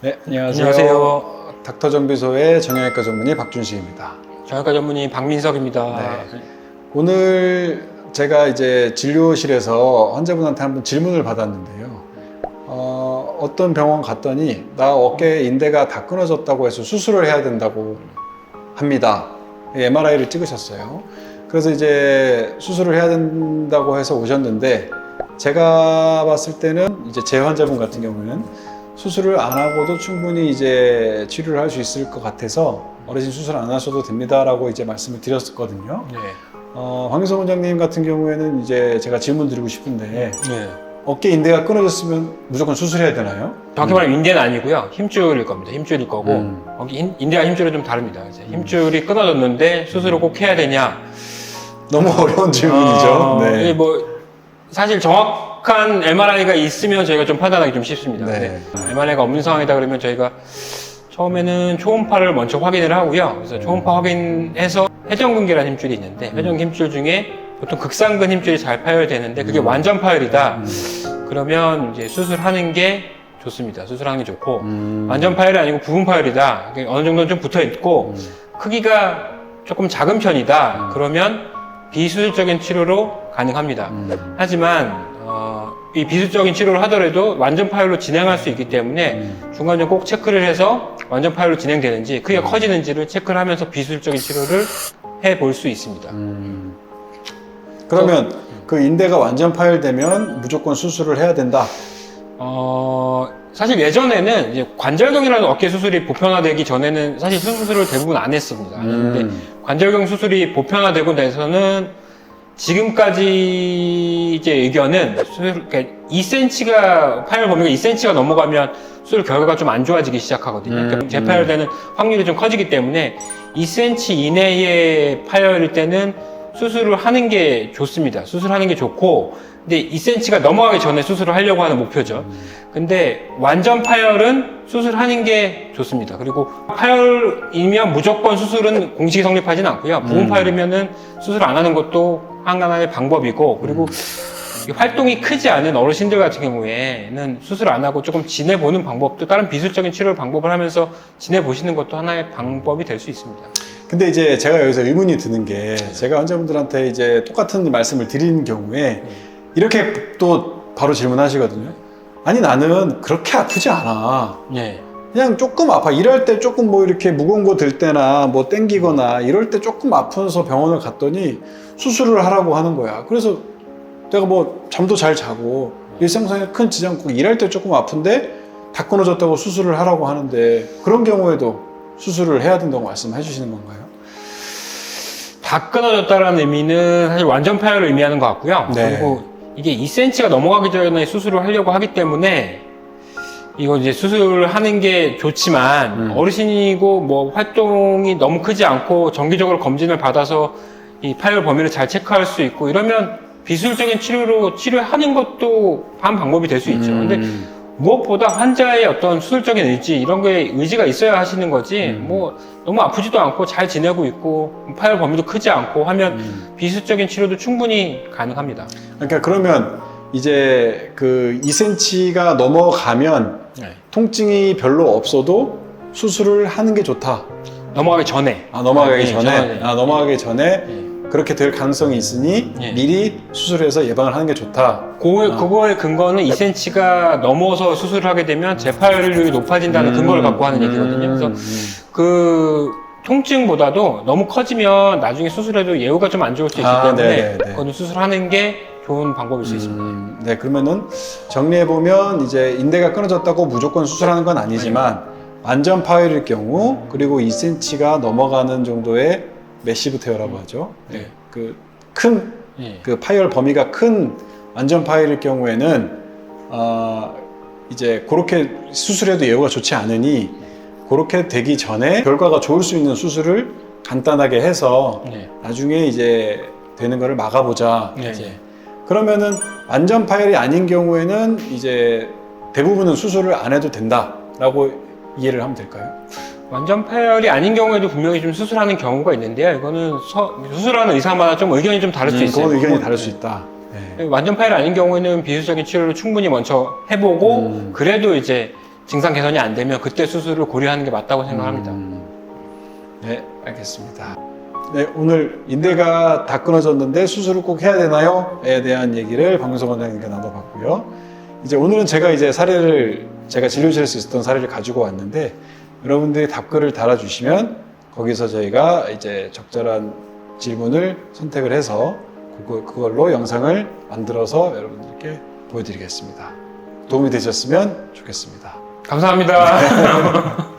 네, 안녕하세요. 안녕하세요. 닥터정비소의 정형외과 전문의 박준식입니다. 정형외과 전문의 박민석입니다. 네. 오늘 제가 이제 진료실에서 환자분한테 한번 질문을 받았는데요. 어떤 병원 갔더니 나 어깨 인대가 다 끊어졌다고 해서 수술을 해야 된다고 합니다. MRI를 찍으셨어요. 그래서 이제 수술을 해야 된다고 해서 오셨는데, 제가 봤을 때는 이제 제 환자분 같은 경우는 수술을 안 하고도 충분히 이제 치료를 할 수 있을 것 같아서 어르신 수술 안 하셔도 됩니다라고 이제 말씀을 드렸었거든요. 네. 황유성 원장님 같은 경우에는 이제 제가 질문 드리고 싶은데, 네. 어깨 인대가 끊어졌으면 무조건 수술해야 되나요? 정확히 말하면 인대는 아니고요. 힘줄일 겁니다. 힘줄일 거고 인대와 힘줄은 좀 다릅니다. 이제 힘줄이 끊어졌는데 수술을 꼭 해야 되냐? 너무 어려운 질문이죠. 네. 뭐 사실 정확한 MRI가 있으면 저희가 좀 판단하기 좀 쉽습니다. 네. MRI가 없는 상황이다 그러면 저희가 처음에는 초음파를 먼저 확인을 하고요. 그래서 초음파 확인해서 회전근개라는 힘줄이 있는데, 회전 힘줄 중에 보통 극상근 힘줄이 잘 파열되는데 그게 완전 파열이다. 그러면 이제 수술하는 게 좋습니다. 수술하는 게 좋고, 완전 파열이 아니고 부분 파열이다. 어느 정도는 좀 붙어 있고 크기가 조금 작은 편이다. 그러면 비수술적인 치료로 가능합니다. 하지만 이 비수적인 치료를 하더라도 완전 파열로 진행할 수 있기 때문에 중간에 꼭 체크를 해서 완전 파열로 진행되는지 크기가 커지는지를 체크를 하면서 비수술적인 치료를 해볼 수 있습니다. 그러면 그 인대가 완전 파열되면 무조건 수술을 해야 된다. 사실 예전에는 이제 관절경이라는 어깨 수술이 보편화되기 전에는 사실 수술을 대부분 안 했습니다. 근데 관절경 수술이 보편화되고 나서는 지금까지 이제 의견은 그러니까 2cm가 파열 범위가 2cm가 넘어가면 수술 결과가 좀 안 좋아지기 시작하거든요. 그러니까 재파열되는 확률이 좀 커지기 때문에 2cm 이내의 파열일 때는 수술을 하는 게 좋습니다. 수술하는 게 좋고, 근데 2cm가 넘어가기 전에 수술을 하려고 하는 목표죠. 근데 완전 파열은 수술하는 게 좋습니다. 그리고 파열이면 무조건 수술은 공식이 성립하진 않고요. 부분 파열이면은 수술 안 하는 것도 하나의 방법이고, 그리고 활동이 크지 않은 어르신들 같은 경우에는 수술 안 하고 조금 지내보는 방법도, 다른 비술적인 치료 방법을 하면서 지내보시는 것도 하나의 방법이 될 수 있습니다. 근데 이제 제가 여기서 의문이 드는 게, 제가 환자분들한테 이제 똑같은 말씀을 드리는 경우에 이렇게 또 바로 질문하시거든요. 아니, 나는 그렇게 아프지 않아. 네. 그냥 조금 아파. 일할 때 조금 뭐 이렇게 무거운 거 들 때나 뭐 땡기거나 이럴 때 조금 아파서 병원을 갔더니 수술을 하라고 하는 거야. 그래서 내가 뭐 잠도 잘 자고 일상생활에 큰 지장 없고 일할 때 조금 아픈데 다 끊어졌다고 수술을 하라고 하는데, 그런 경우에도 수술을 해야 된다고 말씀해 주시는 건가요? 다 끊어졌다는 의미는 사실 완전 파열을 의미하는 것 같고요. 네. 그리고 이게 2cm가 넘어가기 전에 수술을 하려고 하기 때문에 이거 이제 수술을 하는 게 좋지만 어르신이고 뭐 활동이 너무 크지 않고 정기적으로 검진을 받아서 이 파열 범위를 잘 체크할 수 있고 이러면 비수술적인 치료로 치료하는 것도 한 방법이 될 수 있죠. 근데 무엇보다 환자의 어떤 수술적인 의지, 이런 거에 의지가 있어야 하시는 거지, 뭐 너무 아프지도 않고 잘 지내고 있고 파열 범위도 크지 않고 하면 비수술적인 치료도 충분히 가능합니다. 그러니까 그러면 이제 그 2cm가 넘어가면 네. 통증이 별로 없어도 수술을 하는 게 좋다. 넘어가기 전에. 넘어가기 네, 전에. 넘어가기 전에 네. 그렇게 될 가능성이 있으니 네. 미리 수술해서 예방을 하는 게 좋다. 그거의 근거는 2cm가 넘어서 수술을 하게 되면 재파열률이 높아진다는 근거를 갖고 하는 얘기거든요. 그래서 그 통증보다도 너무 커지면 나중에 수술해도 예후가 좀 안 좋을 수 있기 때문에 네네네. 그거는 수술하는 게 좋은 방법일 수 있습니다. 네, 그러면은 정리해보면 이제 인대가 끊어졌다고 무조건 수술하는 건 아니지만 완전 파열일 경우, 그리고 2cm가 넘어가는 정도의 매시브 테어라고 하죠. 네. 그 큰 네. 그 파열 범위가 큰 완전 파열일 경우에는 이제 그렇게 수술해도 예후가 좋지 않으니 그렇게 되기 전에 결과가 좋을 수 있는 수술을 간단하게 해서 네. 나중에 이제 되는 거를 막아보자. 네. 이제 그러면은 완전 파열이 아닌 경우에는 이제 대부분은 수술을 안 해도 된다라고 이해를 하면 될까요? 완전 파열이 아닌 경우에도 분명히 좀 수술하는 경우가 있는데요. 이거는 수술하는 의사마다 좀 의견이 좀 다를 수 있어요. 그건 의견이 다를 수 있다. 네. 완전 파열 아닌 경우에는 비수술적인 치료를 충분히 먼저 해보고 그래도 이제 증상 개선이 안 되면 그때 수술을 고려하는 게 맞다고 생각합니다. 네, 알겠습니다. 네, 오늘 인대가 다 끊어졌는데 수술을 꼭 해야 되나요?에 대한 얘기를 박명석 원장님과 나눠봤고요. 이제 오늘은 제가 진료실에서 있었던 사례를 가지고 왔는데 여러분들이 답글을 달아주시면 거기서 저희가 이제 적절한 질문을 선택을 해서 그걸로 영상을 만들어서 여러분들께 보여드리겠습니다. 도움이 되셨으면 좋겠습니다. 감사합니다.